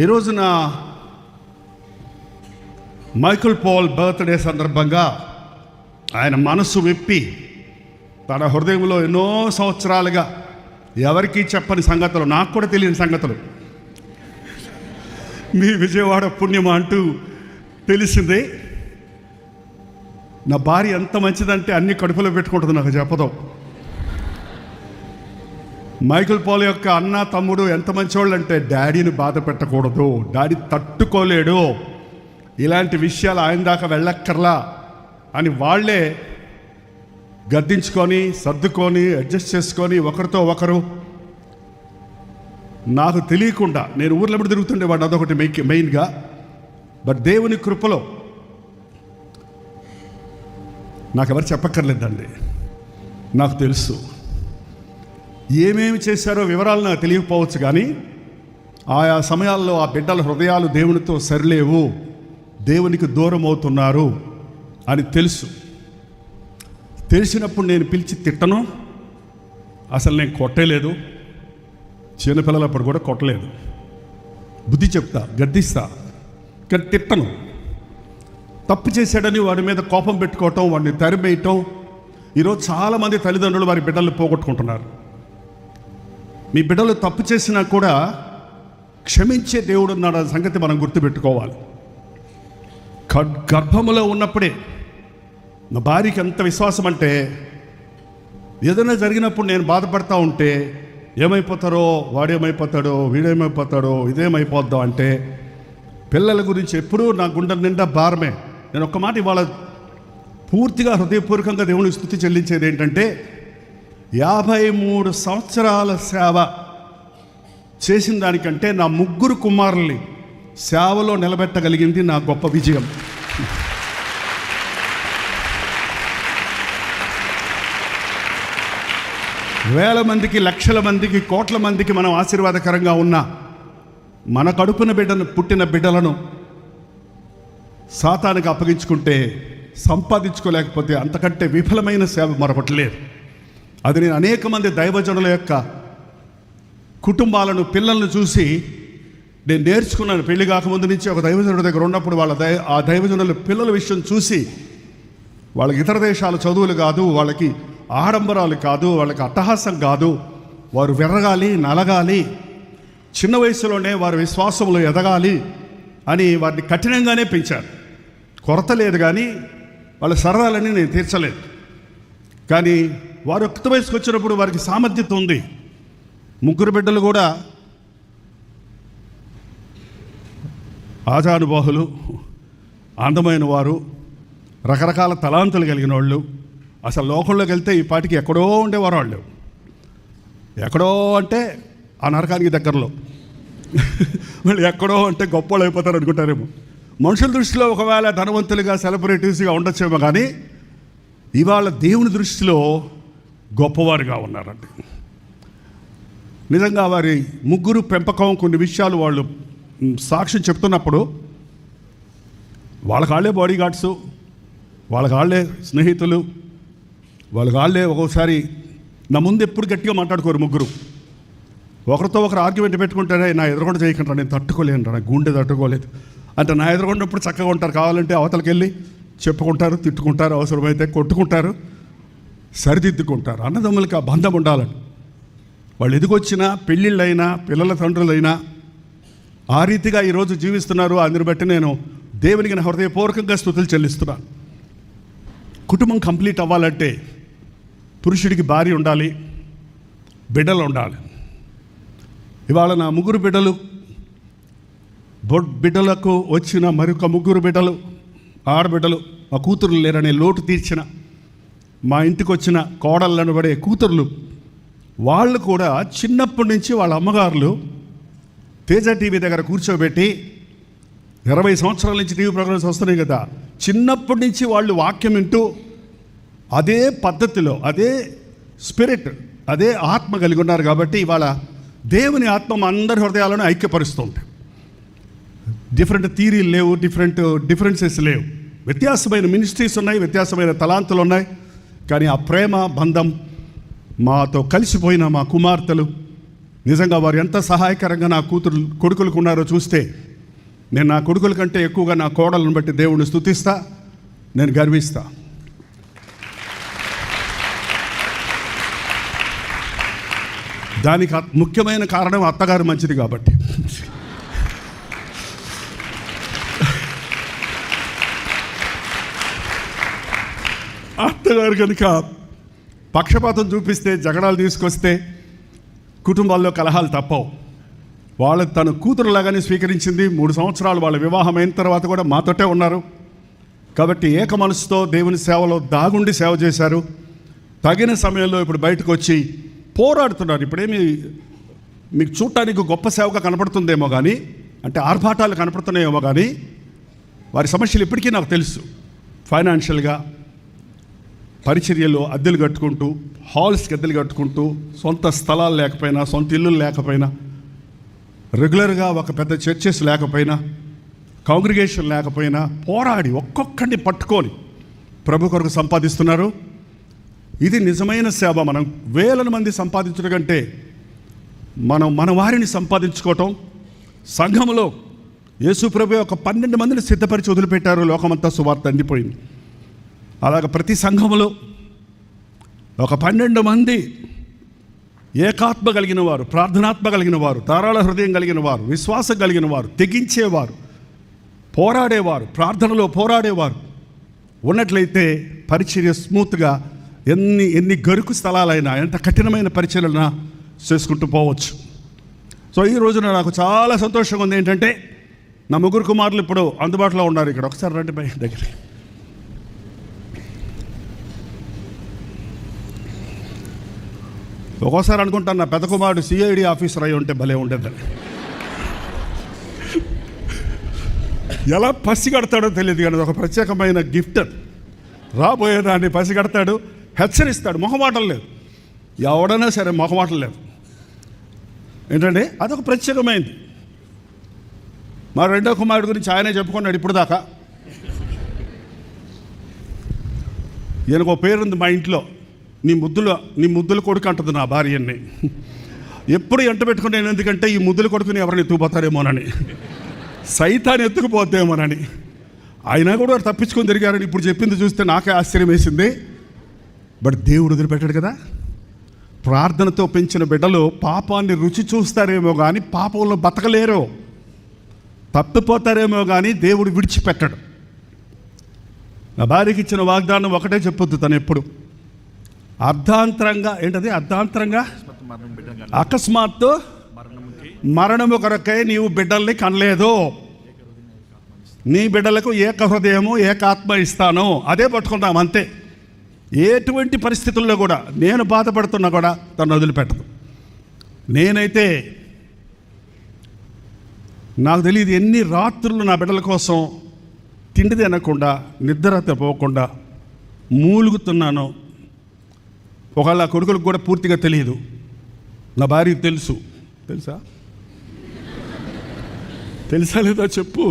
ఈరోజున Michael Paul birthday సందర్భంగా ఆయన మనసు విప్పి తన హృదయంలో ఎన్నో సంవత్సరాలుగా ఎవరికీ చెప్పని సంగతులు, నాకు కూడా తెలియని సంగతులు, మీ విజయవాడ పుణ్యమా అంటూ తెలిసిందే. నా భార్య ఎంత మంచిదంటే అన్ని కడుపులో పెట్టుకుంటుంది, నాకు చెప్పదు. మైకేల్ పాల్ యొక్క అన్న తమ్ముడు ఎంత మంచివాళ్ళు అంటే డాడీని బాధ పెట్టకూడదు, డాడీ తట్టుకోలేడు, ఇలాంటి విషయాలు ఆయన దాకా వెళ్ళక్కర్లా అని వాళ్ళే గద్దించుకొని సర్దుకొని అడ్జస్ట్ చేసుకొని ఒకరితో ఒకరు. నాకు తెలియకుండా నేను ఊర్లో ఎప్పుడు తిరుగుతుండేవాడు, అదొకటి మెయిన్గా. బట్ దేవుని కృపలో నాకెవరు చెప్పక్కర్లేదండి, నాకు తెలుసు. ఏమేమి చేశారో వివరాలు నాకు తెలియకపోవచ్చు, కానీ ఆయా సమయాల్లో ఆ బిడ్డల హృదయాలు దేవునితో సరిలేవు, దేవునికి దూరం అవుతున్నారు అని తెలుసు. తెలిసినప్పుడు నేను పిలిచి తిట్టను, అసలు నేను కొట్టలేదు, చిన్నపిల్లలప్పుడు కూడా కొట్టలేదు. బుద్ధి చెప్తా, గద్దిస్తా, కానీ తిట్టను. తప్పు చేశాడని వాడి మీద కోపం పెట్టుకోవటం, వాడిని తరిమేయటం. ఈరోజు చాలామంది తల్లిదండ్రులు వారి బిడ్డలను పోగొట్టుకుంటున్నారు. మీ బిడ్డలు తప్పు చేసినా కూడా క్షమించే దేవుడు ఉన్నాడు అనే సంగతి మనం గుర్తుపెట్టుకోవాలి. గర్భములో ఉన్నప్పుడే నా భార్యకి ఎంత విశ్వాసం అంటే, ఏదైనా జరిగినప్పుడు నేను బాధపడతా ఉంటే ఏమైపోతారో, వాడేమైపోతాడో, వీడేమైపోతాడో, ఇదేమైపోద్దాం అంటే పిల్లల గురించి ఎప్పుడూ నా గుండె నిండా భారమే. నేను ఒక్క మాట ఇవాళ పూర్తిగా హృదయపూర్వకంగా దేవుని స్తుతి చెల్లించేది ఏంటంటే, 53 సంవత్సరాల సేవ చేసిన దానికంటే నా 3 కుమారుల్ని సేవలో నిలబెట్టగలిగింది నా గొప్ప విజయం. వేల మందికి, లక్షల మందికి, కోట్ల మందికి మనం ఆశీర్వాదకరంగా ఉన్న మన కడుపున పుట్టిన బిడ్డలను సాతానికి అప్పగించుకుంటే, సంపాదించుకోలేకపోతే అంతకంటే విఫలమైన సేవ మరొకటి లేదు. అది నేను అనేక మంది దైవజనుల యొక్క కుటుంబాలను, పిల్లలను చూసి నేను నేర్చుకున్నాను. పెళ్లి కాకముందు నుంచి ఒక దైవజనుడి దగ్గర ఉన్నప్పుడు ఆ దైవజనుల పిల్లల విషయం చూసి, వాళ్ళకి ఇతర దేశాల చదువులు కాదు, వాళ్ళకి ఆడంబరాలు కాదు, వాళ్ళకి అట్టహాసం కాదు, వారు విరగాలి, నలగాలి, చిన్న వయసులోనే వారి విశ్వాసంలో ఎదగాలి అని వారిని కఠినంగానే పెంచారు. కొరత లేదు, కానీ వాళ్ళ సరదాలని నేను తీర్చలేదు. కానీ వారు యుక్త వయసుకు వచ్చినప్పుడు వారికి సామర్థ్యత ఉంది. 3 బిడ్డలు కూడా ఆజానుబాహులు, అందమైన వారు, రకరకాల తలాంతులు కలిగిన వాళ్ళు. అసలు లోకంలోకి వెళ్తే ఈ పాటికి ఎక్కడో ఉండేవారు వాళ్ళు. ఎక్కడో అంటే ఆ నరకానికి దగ్గరలో, వాళ్ళు ఎక్కడో అంటే గొప్పలు అయిపోతారు అనుకుంటారేమో. మనుషుల దృష్టిలో ఒకవేళ ధనవంతులుగా, సెలబ్రిటీస్గా ఉండొచ్చేమో, కానీ ఇవాళ దేవుని దృష్టిలో గొప్పవారుగా ఉన్నారండి. నిజంగా వారి 3 పెంపకం, కొన్ని విషయాలు వాళ్ళు సాక్ష్యం చెప్తున్నప్పుడు వాళ్ళకి వాళ్ళే బాడీ గార్డ్స్, వాళ్ళకి వాళ్ళే స్నేహితులు, వాళ్ళకి వాళ్ళే ఒక్కోసారి నా ముందు ఎప్పుడు గట్టిగా మాట్లాడుకోరు. 3 ఒకరితో ఒకరు ఆర్గ్యుమెంట్ పెట్టుకుంటారే, నా ఎదురుకుండా చేయకుండా నేను తట్టుకోలేను, నా గుండె తట్టుకోలేదు అంటే నా ఎదురుకున్నప్పుడు చక్కగా ఉంటారు. కావాలంటే అవతలకి వెళ్ళి చెప్పుకుంటారు, తిట్టుకుంటారు, అవసరమైతే కొట్టుకుంటారు, సరిదిద్దుకుంటారు. అన్నదమ్ములకి ఆ బంధం ఉండాలని. వాళ్ళు ఎదిగొచ్చినా, పెళ్ళిళ్ళైనా, పిల్లల తండ్రులైనా ఆ రీతిగా ఈరోజు జీవిస్తున్నారు. అందుని బట్టి నేను దేవునికి నా హృదయపూర్వకంగా స్తుతులు చెల్లిస్తున్నాను. కుటుంబం కంప్లీట్ అవ్వాలంటే పురుషుడికి భార్య ఉండాలి, బిడ్డలు ఉండాలి. ఇవాళ నా 3 బిడ్డలు, బిడ్డలకు వచ్చిన మరొక 3 బిడ్డలు, ఆడబిడ్డలు, మా కూతుర్లు లేరనే లోటు తీర్చిన, మా ఇంటికి వచ్చిన కోడళ్ళను పడే కూతుర్లు, వాళ్ళు కూడా చిన్నప్పటి నుంచి వాళ్ళ అమ్మగారులు తేజ టీవీ దగ్గర కూర్చోబెట్టి, 20 సంవత్సరాల నుంచి టీవీ ప్రోగ్రామ్స్ వస్తున్నాయి కదా, చిన్నప్పటి నుంచి వాళ్ళు వాక్యం వింటూ అదే పద్ధతిలో, అదే స్పిరిట్, అదే ఆత్మ కలిగి ఉన్నారు. కాబట్టి ఇవాళ దేవుని ఆత్మ మా అందరి హృదయాలను ఐక్యపరుస్తుంది. డిఫరెంట్ థీరీలు లేవు, డిఫరెన్సెస్ లేవు. వ్యత్యాసమైన మినిస్ట్రీస్ ఉన్నాయి, వ్యత్యాసమైన తలాంతులు ఉన్నాయి, కానీ ఆ ప్రేమ బంధం మాతో కలిసిపోయిన మా కుమార్తెలు నిజంగా వారు ఎంత సహాయకరంగా నా కొడుకులకు ఉన్నారో చూస్తే నేను నా కొడుకుల కంటే ఎక్కువగా నా కోడలను బట్టి దేవుణ్ణి స్తుతిస్తా, నేను గర్విస్తా. దానికి ముఖ్యమైన కారణం అత్తగారు మంచిది కాబట్టి. అత్తగారు కనుక పక్షపాతం చూపిస్తే, జగడాలు తీసుకొస్తే కుటుంబాల్లో కలహాలు తప్పవు. వాళ్ళ తన కూతురులాగానే స్వీకరించింది. 3 సంవత్సరాలు వాళ్ళ వివాహం అయిన తర్వాత కూడా మాతోటే ఉన్నారు. కాబట్టి ఏక మనసుతో దేవుని సేవలో దాగుండి సేవ చేశారు. తగిన సమయంలో ఇప్పుడు బయటకు వచ్చి పోరాడుతున్నారు. ఇప్పుడేమి మీకు చూడటానికి గొప్ప సేవగా కనపడుతుందేమో కానీ, అంటే ఆర్భాటాలు కనపడుతున్నాయేమో కానీ, వారి సమస్యలు ఇప్పటికీ నాకు తెలుసు. ఫైనాన్షియల్గా పరిచర్యలో అద్దెలు కట్టుకుంటూ, హాల్స్కి అద్దెలు కట్టుకుంటూ, సొంత స్థలాలు లేకపోయినా, సొంత ఇల్లులు లేకపోయినా, రెగ్యులర్గా ఒక పెద్ద చర్చెస్ లేకపోయినా, కాంగ్రిగేషన్ లేకపోయినా పోరాడి ఒక్కొక్కడిని పట్టుకొని ప్రభు కొరకు సంపాదిస్తున్నారు. ఇది నిజమైన సేవ. మనం వేల మంది సంపాదించడం కంటే మన వారిని సంపాదించుకోవటం. సంఘంలో యేసు ప్రభు ఒక 12 మందిని సిద్ధపరిచి వదిలిపెట్టారు. లోకమంతా సువార్త అందిపోయింది. అలాగ ప్రతి సంఘంలో ఒక 12 మంది ఏకాత్మ కలిగిన వారు, ప్రార్థనాత్మ కలిగిన వారు, ధారాళ హృదయం కలిగిన వారు, విశ్వాసం కలిగిన వారు, తెగించేవారు, పోరాడేవారు, ప్రార్థనలో పోరాడేవారు ఉన్నట్లయితే పరిచర్య స్మూత్గా ఎన్ని గరుకు స్థలాలైనా, ఎంత కఠినమైన పరిచర్యలైనా చేసుకుంటూ పోవచ్చు. సో ఈ రోజున నాకు చాలా సంతోషంగా ఉంది. ఏంటంటే నా 3 కుమారులు ఇప్పుడు అందుబాటులో ఉన్నారు. ఇక్కడ ఒకసారి రండి బై దగ్గర. ఒక్కోసారి అనుకుంటాను నా పెద్ద కుమారుడు సిఐడి ఆఫీసర్ అయి ఉంటే భలే ఉండేదని. ఎలా పసిగడతాడో తెలియదు కానీ ఒక ప్రత్యేకమైన గిఫ్ట్. రాబోయేదాన్ని పసిగడతాడు, హెచ్చరిస్తాడు. మొహమాటం లేదు, ఎవడైనా సరే మొహమాటం లేదు. ఏంటంటే అదొక ప్రత్యేకమైంది. మా 2వ కుమారుడు గురించి ఆయనే చెప్పుకున్నాడు ఇప్పుడు దాకా. ఈయనకు పేరుంది మా ఇంట్లో, నీ ముద్దుల కొడుకు అంటుంది నా భార్యని. ఎప్పుడు ఎంట పెట్టుకున్నాను, ఎందుకంటే ఈ ముద్దుల కొడుకుని ఎవరిని ఎత్తుకుపోతారేమోనని, సైతాన్ని ఎత్తుకుపోతేమోనని. అయినా కూడా వారు తప్పించుకొని తిరిగారని ఇప్పుడు చెప్పింది చూస్తే నాకే ఆశ్చర్యం వేసింది. బట్ దేవుడు వదిలిపెట్టాడు కదా. ప్రార్థనతో పెంచిన బిడ్డలు పాపాన్ని రుచి చూస్తారేమో కానీ పాపంలో బతకలేరు, తప్పిపోతారేమో కానీ దేవుడు విడిచిపెట్టడు. నా భార్యకి ఇచ్చిన వాగ్దానం ఒకటే చెప్పొద్దు తను ఎప్పుడు. అర్ధాంతరంగా అకస్మాత్తు మరణము కొరకై నీవు బిడ్డల్ని కనలేదు, నీ బిడ్డలకు ఏక హృదయము ఏకాత్మ ఇస్తాను. అదే పట్టుకుంటాం అంతే. ఎటువంటి పరిస్థితుల్లో కూడా నేను బాధపడుతున్నా కూడా తను వదిలిపెట్టదు. నేనైతే నాకు తెలియదు ఎన్ని రాత్రులు నా బిడ్డల కోసం తిండి తినకుండా, నిద్ర పోకుండా మూలుగుతున్నాను. ఒకవేళ కొడుకులకు కూడా పూర్తిగా తెలియదు, నా భార్యకు తెలుసా లేదా చెప్పు.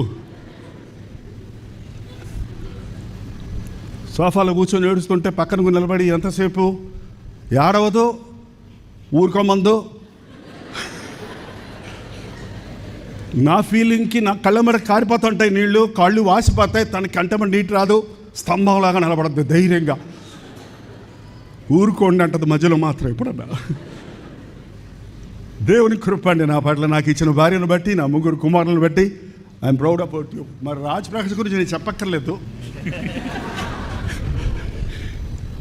సోఫాలో కూర్చొని ఏడుస్తుంటే పక్కన నిలబడి ఎంతసేపు ఏడవదు, ఊరుకోమందు. నా ఫీలింగ్కి నా కళ్ళ మీద కారిపోతుంటాయి నీళ్ళు, కాళ్ళు వాసిపోతాయి, తన కంటమ నీటి రాదు, స్తంభంలాగా నిలబడద్దు ధైర్యంగా. ఊరుకోండి అంటది మధ్యలో మాత్రం. ఎప్పుడన్నా దేవుని కృప అండి నా పట్ల. నాకు ఇచ్చిన భార్యను బట్టి, నా 3 కుమారులను బట్టి ఐఎమ్ ప్రౌడ్ అబౌట్ యూ. మరి రాజ్ ప్రకాష్ గురించి నేను చెప్పక్కర్లేదు,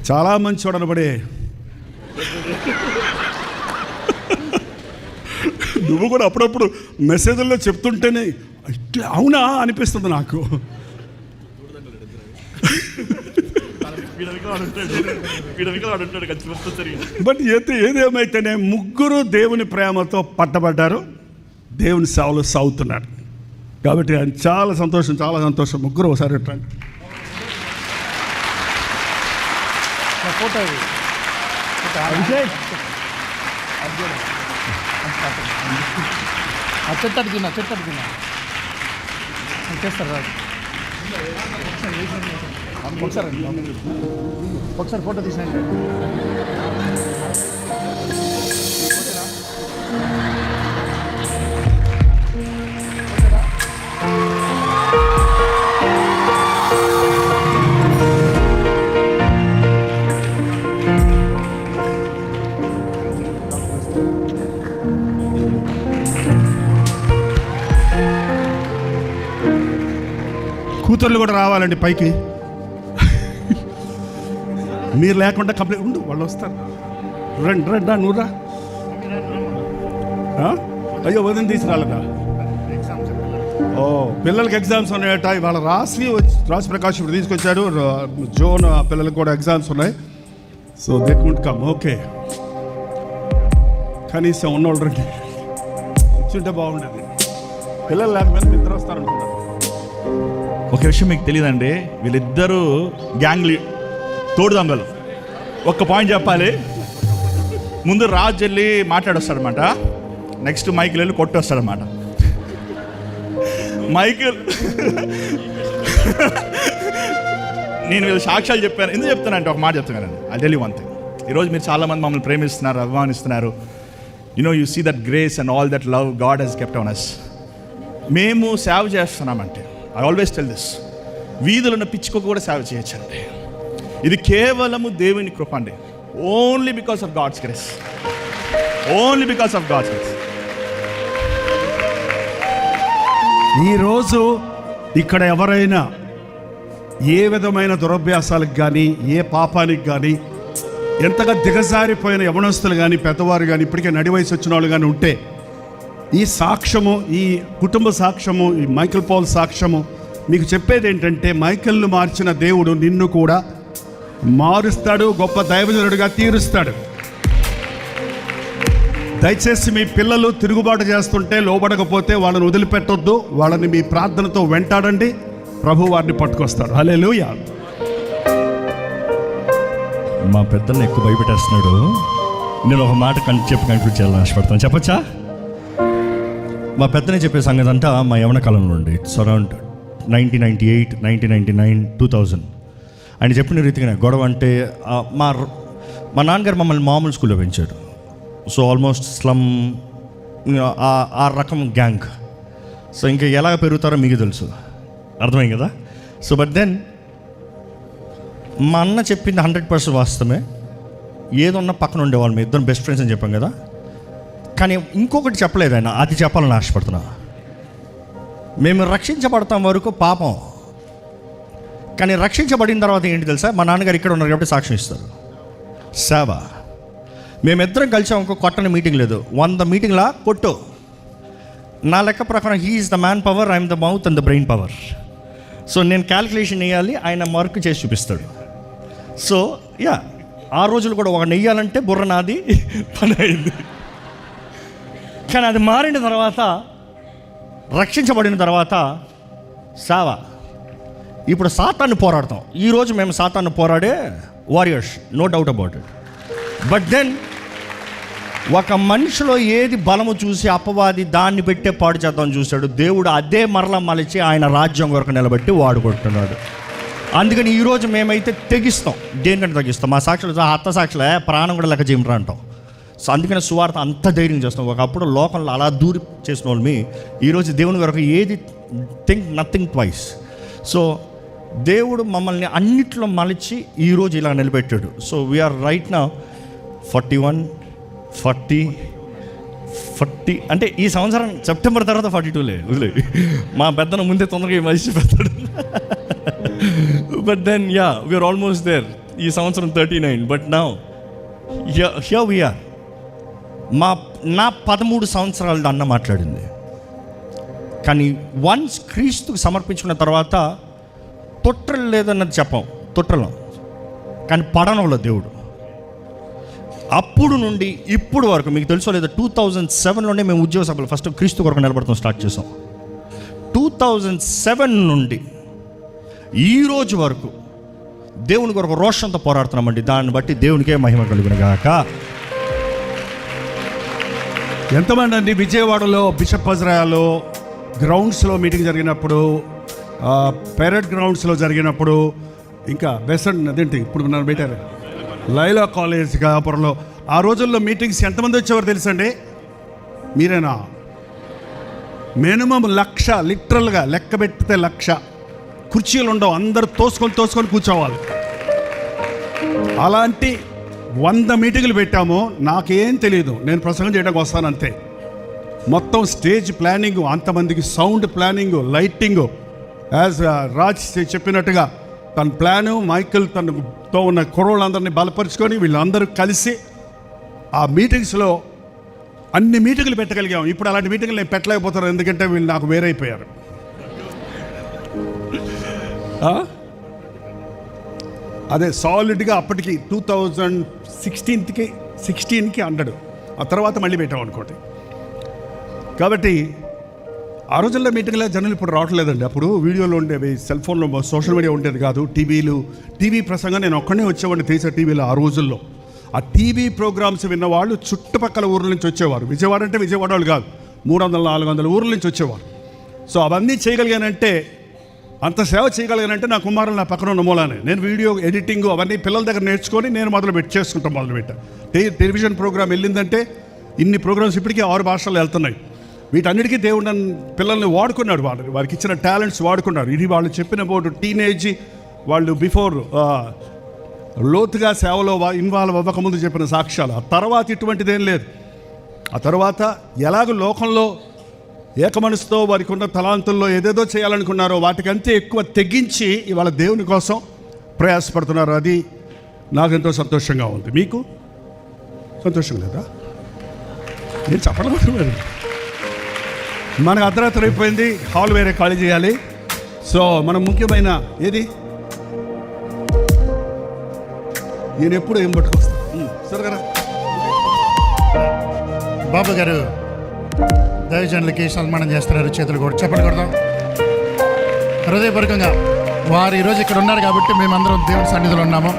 చాలా మంచి చూడనబడే. నువ్వు కూడా అప్పుడప్పుడు మెసేజ్ల్లో చెప్తుంటేనే అవునా అనిపిస్తుంది నాకు. బట్ ఏదేమైతేనే 3 దేవుని ప్రేమతో పట్టబడ్డారు, దేవుని సేవలో సాగుతున్నారు. కాబట్టి ఆయన చాలా సంతోషం. 3 ఒకసారి రండి. ఒకసారి ఫోటో తీసినండి. కూతుర్లు కూడా రావాలండి పైకి. మీరు లేకుండా కంప్లీట్ ఉండు, వాళ్ళు వస్తారు. రండి రండి, నువ్వు రా. అయ్యో వదిన తీసుకురాలేదా? ఓ పిల్లలకి ఎగ్జామ్స్ ఉన్నాయట, ఇవాళ రాసి ప్రకాష్ ఇప్పుడు తీసుకొచ్చారు. జోన్ పిల్లలకు కూడా ఎగ్జామ్స్ ఉన్నాయి. So they can't come. Okay, కనీసం ఉన్నోళ్ళు రండి, కూర్చుంటే బాగుండేది. పిల్లలు లేకపోతే నిద్ర వస్తారనుకున్నారు. ఒక విషయం మీకు తెలియదండి, వీళ్ళిద్దరూ గ్యాంగ్ తోడు దొంగలు. ఒక్క పాయింట్ చెప్పాలి, ముందు రాజు వెళ్ళి మాట్లాడొస్తాడనమాట, నెక్స్ట్ మైకిల్ వెళ్ళి కొట్టొస్తాడనమాట. మైకిల్ నేను వీళ్ళు సాక్ష్యాలు చెప్పాను. ఎందుకు చెప్తానంటే ఒక మాట చెప్తున్నానండి, I tell you one thing. ఈరోజు మీరు చాలామంది మమ్మల్ని ప్రేమిస్తున్నారు, అభిమానిస్తున్నారు. You see that grace and all that love God he's kept on us. మేము సేవ చేస్తున్నామంటే, ఐ ఆల్వేస్ టెల్ దిస్, వీధులు ఉన్న పిచ్చుకోకు కూడా సేవ చేయొచ్చండి. ఇది కేవలము దేవుని కృప అండి. Only because of God's grace, only because of God's grace. ఈరోజు ఇక్కడ ఎవరైనా ఏ విధమైన దురభ్యాసాలకు కానీ, ఏ పాపానికి కానీ, ఎంతగా దిగజారిపోయిన యవనస్తులు కానీ, పెద్దవారు కానీ, ఇప్పటికే నడి వయసు వచ్చిన వాళ్ళు కానీ ఉంటే, ఈ సాక్ష్యము, ఈ కుటుంబ సాక్ష్యము, ఈ మైకేల్ పౌల్ సాక్ష్యము మీకు చెప్పేది ఏంటంటే, మైకేల్ను మార్చిన దేవుడు నిన్ను కూడా మారుస్తాడు, గొప్ప దైవజనుడిగా తీరుస్తాడు. దయచేసి మీ పిల్లలు తిరుగుబాటు చేస్తుంటే, లోబడకపోతే వాళ్ళని వదిలిపెట్టొద్దు. వాళ్ళని మీ ప్రార్థనతో వెంటాడండి, ప్రభు వారిని పట్టుకొస్తాడు. హల్లెలూయా. మా పెద్దల్ని ఎక్కువ భయపెట్టేస్తున్నాడు. నేను ఒక మాట చెప్పి కన్క్లూడ్ చేయాలని ఆశపడతాను. చెప్పచ్చా? మా పెద్దనే చెప్పే సంగతి అంతా మా యవన కాలంలో ఉండి, ఇట్స్ అరౌండ్ 1998, 1999, 2000. ఆయన చెప్పిన రీతిగా గొడవ అంటే, మా నాన్నగారు మమ్మల్ని మామూలు స్కూల్లో పెంచాడు. సో ఆల్మోస్ట్ స్లమ్, ఆ రకం గ్యాంగ్. సో ఇంకా ఎలా పెరుగుతారో మీకు తెలుసు, అర్థమైంది కదా. సో బట్ దెన్ మా అన్న చెప్పింది 100% వాస్తవమే. ఏదన్నా పక్కన ఉండేవాళ్ళు, మీ ఇద్దరు బెస్ట్ ఫ్రెండ్స్ అని చెప్పాం కదా. కానీ ఇంకొకటి చెప్పలేదు ఆయన, అది చెప్పాలని ఆశపడుతున్నా. మేము రక్షించబడతాం వరకు పాపం, కానీ రక్షించబడిన తర్వాత ఏంటి తెలుసా, మా నాన్నగారు ఇక్కడ ఉన్నారు కాబట్టి సాక్ష్యం ఇస్తారు. సేవ. మేమిద్దరం కలిసాం, ఇంకో కొట్టని మీటింగ్ లేదు, 100 మీటింగ్లా కొట్టు. నా లెక్క ప్రకారం he is the man power, I'm the mouth and the brain power. So నేను క్యాలిక్యులేషన్ వేయాలి, ఆయన మార్క్ చేసి చూపిస్తాడు. సో యా, ఆ రోజులు కూడా ఒక నెయ్యాలంటే బుర్ర నాది పని అయింది. కానీ అది మారిన తర్వాత, రక్షించబడిన తర్వాత సేవ. ఇప్పుడు సాతాన్ని పోరాడతాం. ఈరోజు మేము సాతాన్ని పోరాడే warriors, no doubt about it. But then ఒక మనిషిలో ఏది బలము చూసి అపవాది దాన్ని పెట్టే పాడు చేద్దామని చూశాడు. దేవుడు అదే మరలా మలిచి ఆయన రాజ్యం వరకు నిలబెట్టి వాడుకుంటున్నాడు. అందుకని ఈరోజు మేమైతే తెగిస్తాం. దేనికంటే తగ్గిస్తాం? మా సాక్షులు అత్త సాక్షులే ప్రాణం కూడా లెక్క చేయమరా అంటాం. సో అందుకని సువార్త అంత ధైర్యం చేస్తాం. ఒకప్పుడు లోకంలో అలా దూరి చేసిన వాళ్ళని ఈరోజు దేవుని వరకు ఏది థింక్ నథింగ్ ట్వైస్. సో దేవుడు మమ్మల్ని అన్నిట్లో మలిచి ఈరోజు ఇలా నిలబెట్టాడు. సో వీఆర్ రైట్ నౌ 41, 40 అంటే ఈ సంవత్సరం సెప్టెంబర్ తర్వాత 42 మా పెద్దను ముందే తొందరగా మలిచి పెడతాడు. But then yeah, we are almost there. ఈ సంవత్సరం 39. But now here we are. నా 13 సంవత్సరాలు అన్న మాట్లాడింది. కానీ వన్స్ క్రీస్తుకు సమర్పించుకున్న తర్వాత తొట్రలు లేదన్నది చెప్పాం, తొట్రలం కానీ పడనంలో దేవుడు. అప్పుడు నుండి ఇప్పుడు వరకు మీకు తెలుసో లేదా, 2007లోనే మేము ఉద్యోగ సభలు ఫస్ట్ క్రీస్తు కొరకు నిలబడతాం స్టార్ట్ చేసాం. 2007 నుండి ఈ రోజు వరకు దేవుని కొరకు రోషంతో పోరాడుతున్నామండి. దాన్ని బట్టి దేవునికే మహిమ కలుగును గాక. ఎంతమంది అండి విజయవాడలో బిషప్ హజరాయాలో గ్రౌండ్స్లో మీటింగ్ జరిగినప్పుడు, పెరడ్ గ్రౌండ్స్లో జరిగినప్పుడు, ఇంకా బెసెంట్ అదేంటి ఇప్పుడు నన్ను పెట్టారు లైలా కాలేజ్ కాపురంలో, ఆ రోజుల్లో మీటింగ్స్ ఎంతమంది వచ్చేవారు తెలుసండి? మీరేనా? మినిమం 1,00,000, లిటరల్గా లెక్క పెట్టితే 1,00,000 కుర్చీలు ఉండవు, అందరూ తోసుకొని కూర్చోవాలి. అలాంటి 100 మీటింగులు పెట్టాము. నాకేం తెలియదు, నేను ప్రసంగం చేయడానికి వస్తాను అంతే. మొత్తం స్టేజ్ ప్లానింగ్, అంతమందికి sound planning, lighting, as Raj చెప్పినట్టుగా తన ప్లాను, మైకిల్ తనతో ఉన్న కుర్రోళ్ళందరినీ బలపరుచుకొని వీళ్ళందరూ కలిసి ఆ మీటింగ్స్లో అన్ని మీటింగులు పెట్టగలిగాం. ఇప్పుడు అలాంటి మీటింగులు నేను పెట్టలేకపోతాను, ఎందుకంటే వీళ్ళు నాకు వేరైపోయారు. అదే సాలిడ్గా అప్పటికి 2016కి 100, ఆ తర్వాత మళ్ళీ పెట్టాం అనుకోండి. కాబట్టి ఆ రోజుల్లో మీటింగ్లో జనాలు ఇప్పుడు రావట్లేదండి. అప్పుడు వీడియోలు ఉండేవి, సెల్ ఫోన్లో, సోషల్ మీడియా ఉండేది కాదు, టీవీ ప్రసంగం నేను ఒక్కడే వచ్చేవాడిని తీసే టీవీలో ఆ రోజుల్లో. ఆ టీవీ ప్రోగ్రామ్స్ విన్నవాళ్ళు చుట్టుపక్కల ఊర్ల నుంచి వచ్చేవారు. విజయవాడ అంటే విజయవాడ వాళ్ళు కాదు, 300-400 ఊర్ల నుంచి వచ్చేవారు. సో అవన్నీ చేయగలిగానంటే, అంత సేవ చేయగలిగానంటే నా కుమారులు నా పక్కన ఉన్న మూలానే. నేను వీడియో ఎడిటింగ్ అవన్నీ పిల్లల దగ్గర నేర్చుకొని నేను మొదలుపెట్టాను. టెలివిజన్ ప్రోగ్రామ్ వెళ్ళిందంటే ఇన్ని ప్రోగ్రామ్స్ ఇప్పటికీ 6 భాషల్లో వెళ్తున్నాయి. వీటన్నిటికీ దేవుడు పిల్లల్ని వాడుకున్నాడు, వారికి ఇచ్చిన టాలెంట్స్ వాడుకున్నారు. ఇది వాళ్ళు చెప్పిన బోర్డు టీనేజ్, వాళ్ళు బిఫోర్ లోతుగా సేవలో ఇన్వాల్వ్ అవ్వకముందు చెప్పిన సాక్ష్యాలు. ఆ తర్వాత ఇటువంటిదేం లేదు. ఆ తర్వాత ఎలాగో లోకంలో ఏకమనసుతో వారికి ఉన్న తలాంతుల్లో ఏదేదో చేయాలనుకున్నారో వాటికంతే ఎక్కువ తెగించి ఇవాళ దేవుని కోసం ప్రయాసపడుతున్నారు. అది నాకెంతో సంతోషంగా ఉంది. మీకు సంతోషం లేదా? నేను చెప్పడం మనకు అర్ధరాత్రి అయిపోయింది, హాల్ వేరే ఖాళీ చేయాలి. సో మనం ముఖ్యమైన ఏది, నేను ఎప్పుడు ఏం పట్టుకొస్తాను సరే కదా. బాబు గారు దైవజనులకి సన్మానం చేస్తున్నారు, చేతులు కూడా చెప్పండి కొడతాం హృదయపూర్వకంగా. వారు ఈరోజు ఇక్కడ ఉన్నారు కాబట్టి మేమందరం దేవుని సన్నిధిలో ఉన్నాము.